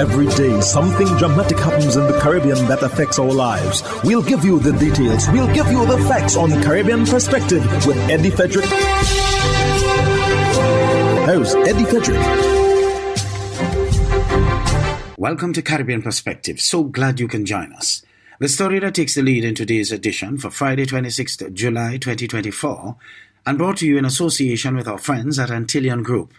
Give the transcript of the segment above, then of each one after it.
Every day, something dramatic happens in the Caribbean that affects our lives. We'll give you the details. We'll give you the facts on Caribbean Perspective with Eddie Frederick. How's Eddie Frederick? Welcome to Caribbean Perspective. So glad you can join us. The story that takes the lead in today's edition for Friday, 26th July 2024, and brought to you in association with our friends at Antillean Group.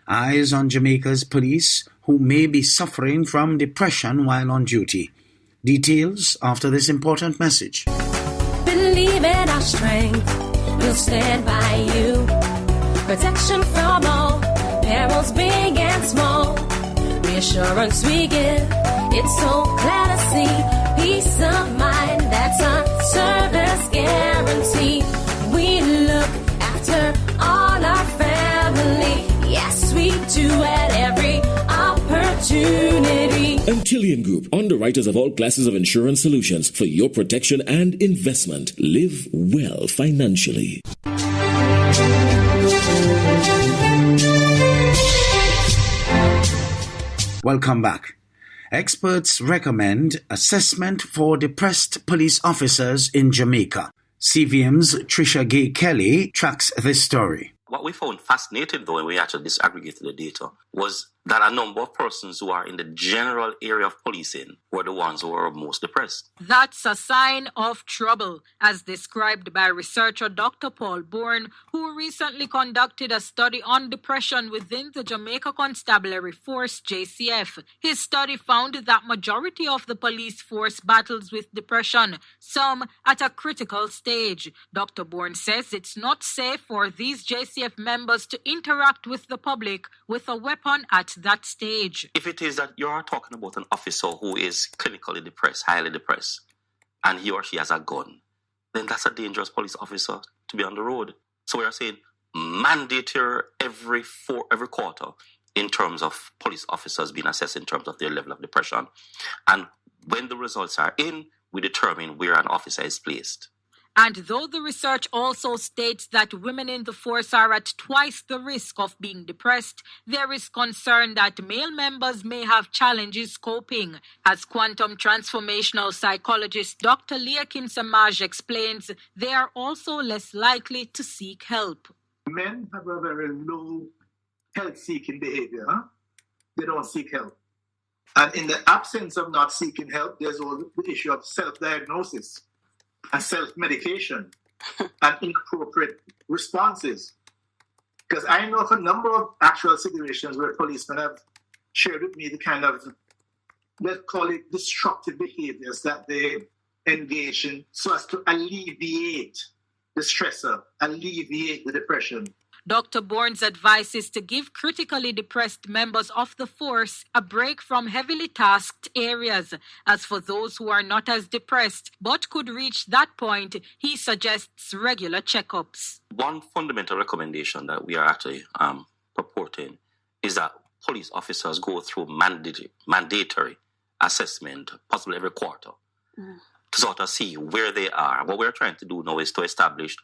Eyes on Jamaica's police who may be suffering from depression while on duty. Details after this important message. Believe in our strength, we'll stand by you. Protection from all, perils big and small. Reassurance we give, it's so glad to see. Peace of mind, that's our service guarantee. We look after all our family. Yes, we do at every opportunity. Antillean Group, underwriters of all classes of insurance solutions for your protection and investment. Live well financially. Welcome back. Experts recommend assessment for depressed police officers in Jamaica. CVM's Trisha Gay Kelly tracks this story. What we found fascinating, though, when we actually disaggregated the data, was that a number of persons who are in the general area of policing were the ones who were most depressed. That's a sign of trouble, as described by researcher Dr. Paul Bourne, who recently conducted a study on depression within the Jamaica Constabulary Force, JCF. His study found that majority of the police force battles with depression, some at a critical stage. Dr. Bourne says it's not safe for these JCF members to interact with the public with a weapon at that stage. If it is that you are talking about an officer who is clinically depressed, highly depressed, and he or she has a gun, then that's a dangerous police officer to be on the road. So we are saying mandatory every quarter in terms of police officers being assessed in terms of their level of depression. And when the results are in, we determine where an officer is placed. And though the research also states that women in the force are at twice the risk of being depressed, there is concern that male members may have challenges coping. As quantum transformational psychologist Dr. Leakim Samaj explains, they are also less likely to seek help. Men have a very low health-seeking behavior. They don't seek help. And in the absence of not seeking help, there's all the issue of self-diagnosis and self-medication and inappropriate responses. Because I know of a number of actual situations where policemen have shared with me the kind of, let's call it, destructive behaviors that they engage in so as to alleviate the stressor, alleviate the depression. Dr. Bourne's advice is to give critically depressed members of the force a break from heavily tasked areas. As for those who are not as depressed but could reach that point, he suggests regular checkups. One fundamental recommendation that we are actually purporting is that police officers go through mandatory assessment, possibly every quarter, to sort of see where they are. What we're trying to do now is to establish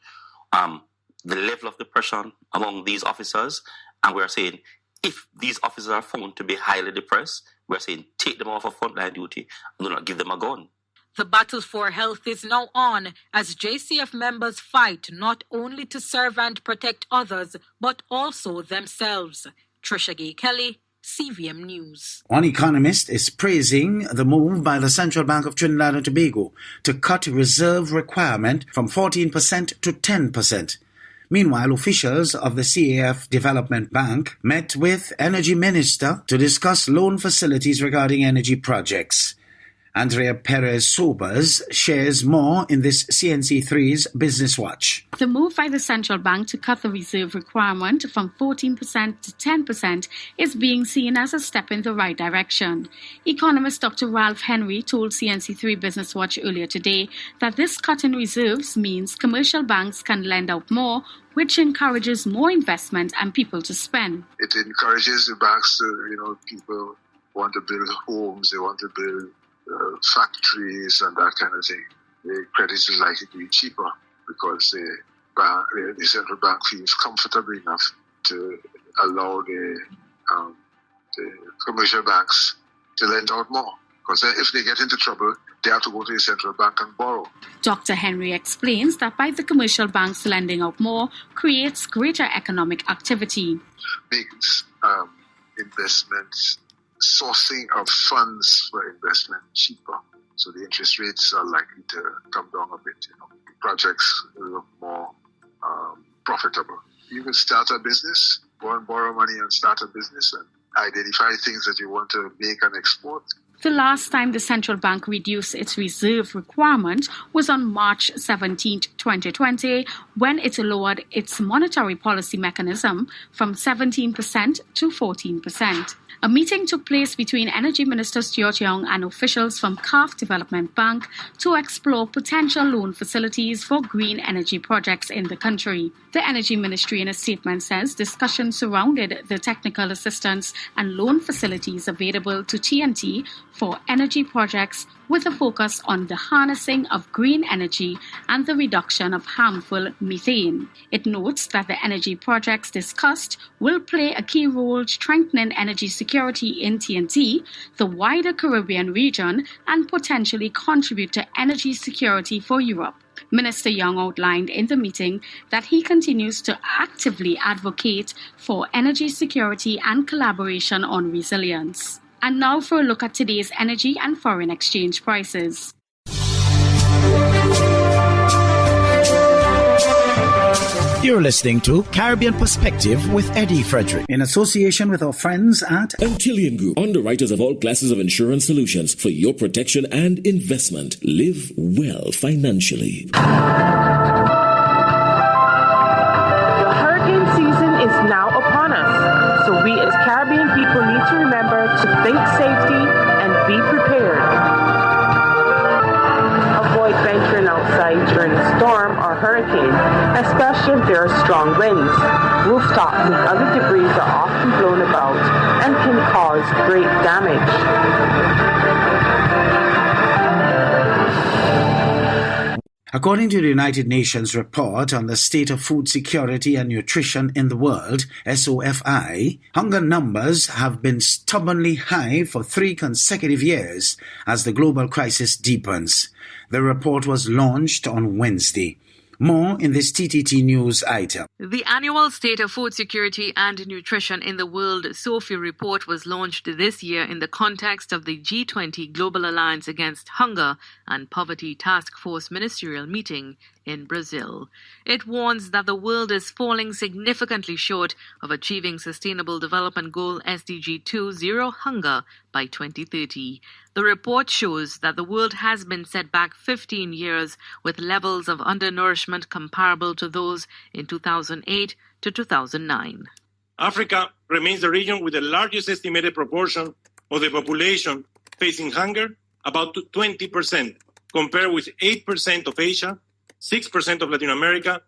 the level of depression among these officers, and we're saying if these officers are found to be highly depressed, we're saying take them off of frontline duty and do not give them a gun. The battle for health is now on as JCF members fight not only to serve and protect others, but also themselves. Trisha Gay Kelly, CVM News. One economist is praising the move by the Central Bank of Trinidad and Tobago to cut reserve requirement from 14% to 10%. Meanwhile, officials of the CAF Development Bank met with Energy Minister to discuss loan facilities regarding energy projects. Andrea Perez-Sobers shares more in this CNC3's Business Watch. The move by the central bank to cut the reserve requirement from 14% to 10% is being seen as a step in the right direction. Economist Dr. Ralph Henry told CNC3 Business Watch earlier today that this cut in reserves means commercial banks can lend out more, which encourages more investment and people to spend. It encourages the banks to, people want to build homes, they want to build factories and that kind of thing. The credit is likely to be cheaper because the central bank feels comfortable enough to allow the commercial banks to lend out more. Because if they get into trouble, they have to go to the central bank and borrow. Dr. Henry explains that by the commercial banks lending out more creates greater economic activity. Makes investments, sourcing of funds for investment cheaper. So the interest rates are likely to come down a bit. Projects look more profitable. You can start a business, go and borrow money and start a business and identify things that you want to make and export. The last time the central bank reduced its reserve requirement was on March 17, 2020, when it lowered its monetary policy mechanism from 17% to 14%. A meeting took place between Energy Minister Stuart Young and officials from CAF Development Bank to explore potential loan facilities for green energy projects in the country. The Energy Ministry in a statement says discussions surrounded the technical assistance and loan facilities available to TNT for energy projects with a focus on the harnessing of green energy and the reduction of harmful methane. It notes that the energy projects discussed will play a key role strengthening energy security in TNT, the wider Caribbean region, and potentially contribute to energy security for Europe. Minister Young outlined in the meeting that he continues to actively advocate for energy security and collaboration on resilience. And now for a look at today's energy and foreign exchange prices. You're listening to Caribbean Perspective with Eddie Frederick, in association with our friends at Antillian Group, underwriters of all classes of insurance solutions for your protection and investment. Live well financially. The hurricane season is now upon us, so we as Caribbean people need to remember to think safety and be prepared. Avoid venturing outside during a storm or hurricane, especially if there are strong winds. Rooftops and other debris are often blown about and can cause great damage. According to the United Nations report on the state of food security and nutrition in the world, SOFI, hunger numbers have been stubbornly high for 3 consecutive years as the global crisis deepens. The report was launched on Wednesday. More in this TTT News item. The annual State of Food Security and Nutrition in the World SOFI report was launched this year in the context of the G20 Global Alliance Against Hunger and Poverty Task Force ministerial meeting in Brazil. It warns that the world is falling significantly short of achieving Sustainable Development Goal SDG 2 Zero Hunger by 2030. The report shows that the world has been set back 15 years with levels of undernourishment comparable to those in 2008 to 2009. Africa remains the region with the largest estimated proportion of the population facing hunger, about 20%, compared with 8% of Asia, 6% of Latin America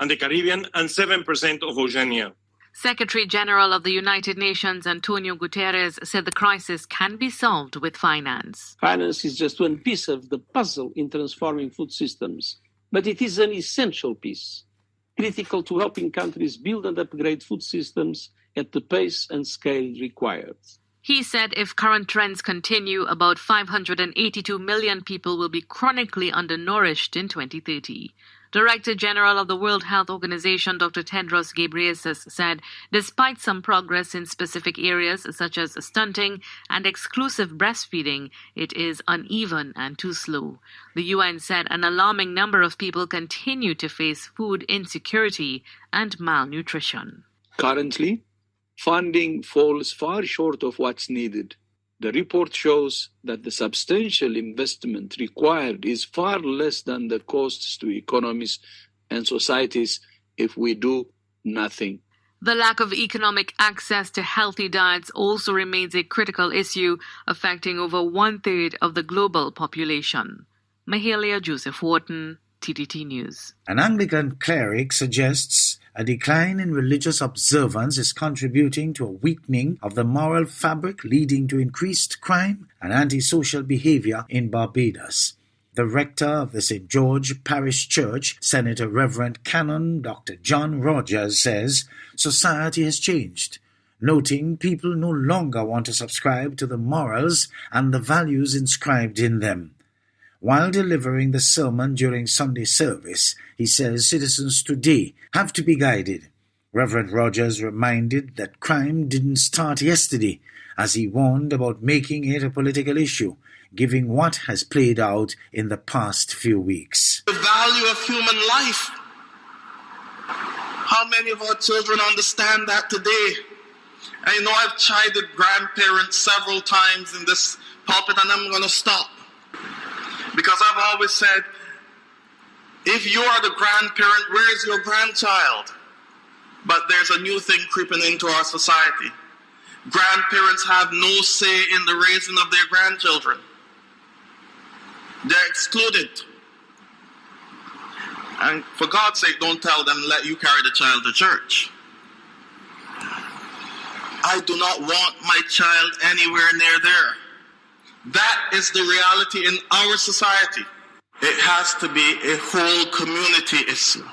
and the Caribbean, and 7% of Oceania. Secretary General of the United Nations, Antonio Guterres, said the crisis can be solved with finance. Finance is just one piece of the puzzle in transforming food systems, but it is an essential piece, critical to helping countries build and upgrade food systems at the pace and scale required. He said if current trends continue, about 582 million people will be chronically undernourished in 2030. Director General of the World Health Organization, Dr. Tedros Ghebreyesus, said despite some progress in specific areas such as stunting and exclusive breastfeeding, it is uneven and too slow. The UN said an alarming number of people continue to face food insecurity and malnutrition. Currently, funding falls far short of what's needed. The report shows that the substantial investment required is far less than the costs to economies and societies if we do nothing. The lack of economic access to healthy diets also remains a critical issue, affecting over 1/3 of the global population. Mahalia Joseph Wharton, TTT News. An Anglican cleric suggests a decline in religious observance is contributing to a weakening of the moral fabric, leading to increased crime and antisocial behavior in Barbados. The rector of the St. George Parish Church, Senator Reverend Canon Dr. John Rogers, says society has changed. noting people no longer want to subscribe to the morals and the values inscribed in them. While delivering the sermon during Sunday service, he says citizens today have to be guided. Reverend Rogers reminded that crime didn't start yesterday, as he warned about making it a political issue, given what has played out in the past few weeks. The value of human life. How many of our children understand that today? I know I've chided grandparents several times in this pulpit, and I'm going to stop. Because I've always said, if you are the grandparent, where is your grandchild? But there's a new thing creeping into our society. Grandparents have no say in the raising of their grandchildren. They're excluded. And for God's sake, don't tell them, let you carry the child to church. I do not want my child anywhere near there. That is the reality in our society. It has to be a whole community issue,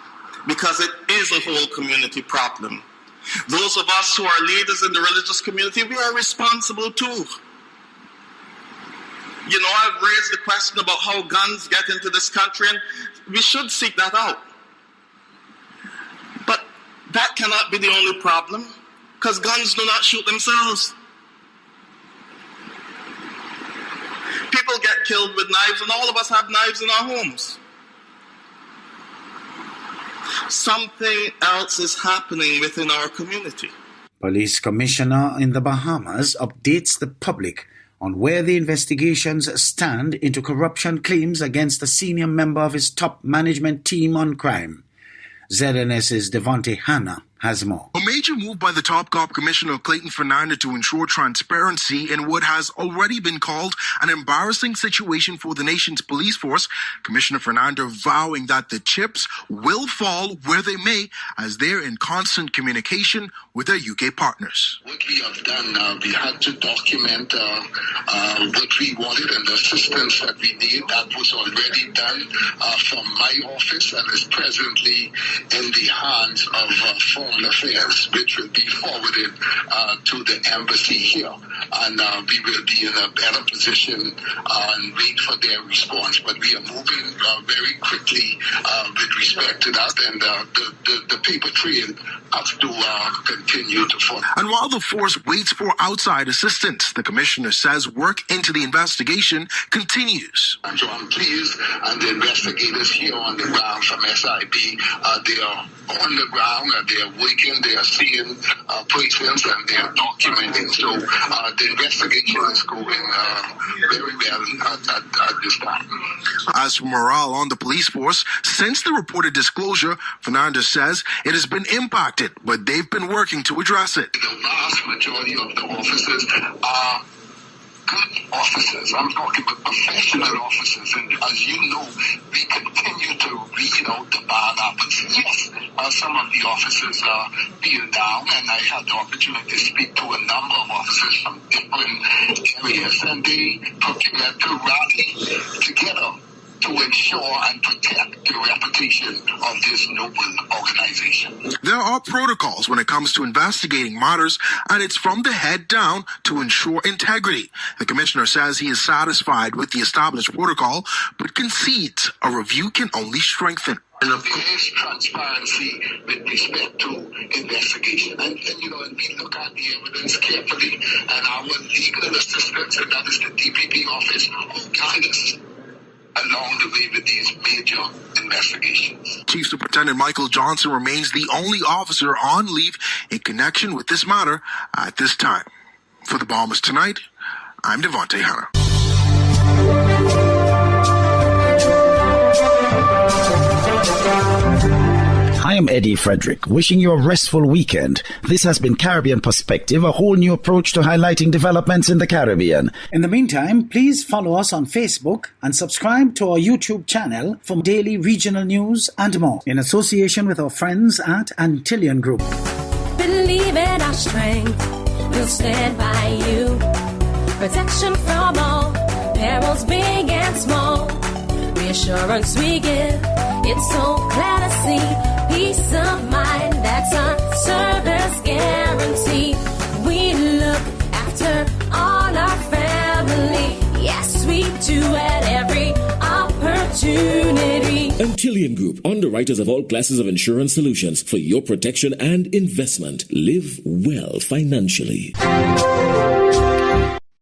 because it is a whole community problem. Those of us who are leaders in the religious community, we are responsible too. You know, I've raised the question about how guns get into this country, and we should seek that out. But that cannot be the only problem, because guns do not shoot themselves. People get killed with knives, and all of us have knives in our homes. Something else is happening within our community. Police Commissioner in the Bahamas updates the public on where the investigations stand into corruption claims against a senior member of his top management team on crime. ZNS's Devontae Hanna has more. A major move by the Top Cop Commissioner Clayton Fernandez to ensure transparency in what has already been called an embarrassing situation for the nation's police force. Commissioner Fernandez vowing that the chips will fall where they may as they're in constant communication with their UK partners. What we have done, we had to document what we wanted and the assistance that we need. That was already done from my office and is presently in the hands of Foreign Affairs, which will be forwarded to the embassy here. And we will be in a better position and wait for their response. But we are moving very quickly with respect to that, and the paper trail has to continue to follow. And while the force waits for outside assistance, the commissioner says work into the investigation continues. So I'm pleased, and the investigators here on the ground from SIB, they are on the ground, and they are working, they are seeing persons, and they are documenting. So the investigation is going very well at this time. As for morale on the police force, since the reported disclosure, Fernandez says it has been impacted, but they've been working to address it. The vast majority of the officers are good officers. I'm talking about professional officers. And as you know, we continue to read out the bad apples. Yes, some of the officers are peeled down, and I had the opportunity to speak to a number of officers from different areas, and they prepared to rally together to ensure and protect the reputation of this noble organization. There are protocols when it comes to investigating matters, and it's from the head down to ensure integrity. The commissioner says he is satisfied with the established protocol, but concedes a review can only strengthen. And of course, transparency with respect to investigation. And you know, and we look at the evidence carefully, and our legal assistants, and that is the DPP office, who guide us along the way with these major investigations. Chief Superintendent Michael Johnson remains the only officer on leave in connection with this matter at this time. For the Bahamas Tonight, I'm Devontae Hanna. Hi, I'm Eddie Frederick, wishing you a restful weekend. This has been Caribbean Perspective, a whole new approach to highlighting developments in the Caribbean. In the meantime, please follow us on Facebook and subscribe to our YouTube channel for daily regional news and more, in association with our friends at Antillian Group. Believe in our strength, we'll stand by you. Protection from all perils, big and small. Reassurance we give, it's so clear to see. Peace of mind, that's our service guarantee. together on our family. Yes, we do at every opportunity. Antillian Group, underwriters of all classes of insurance solutions for your protection and investment. Live well financially.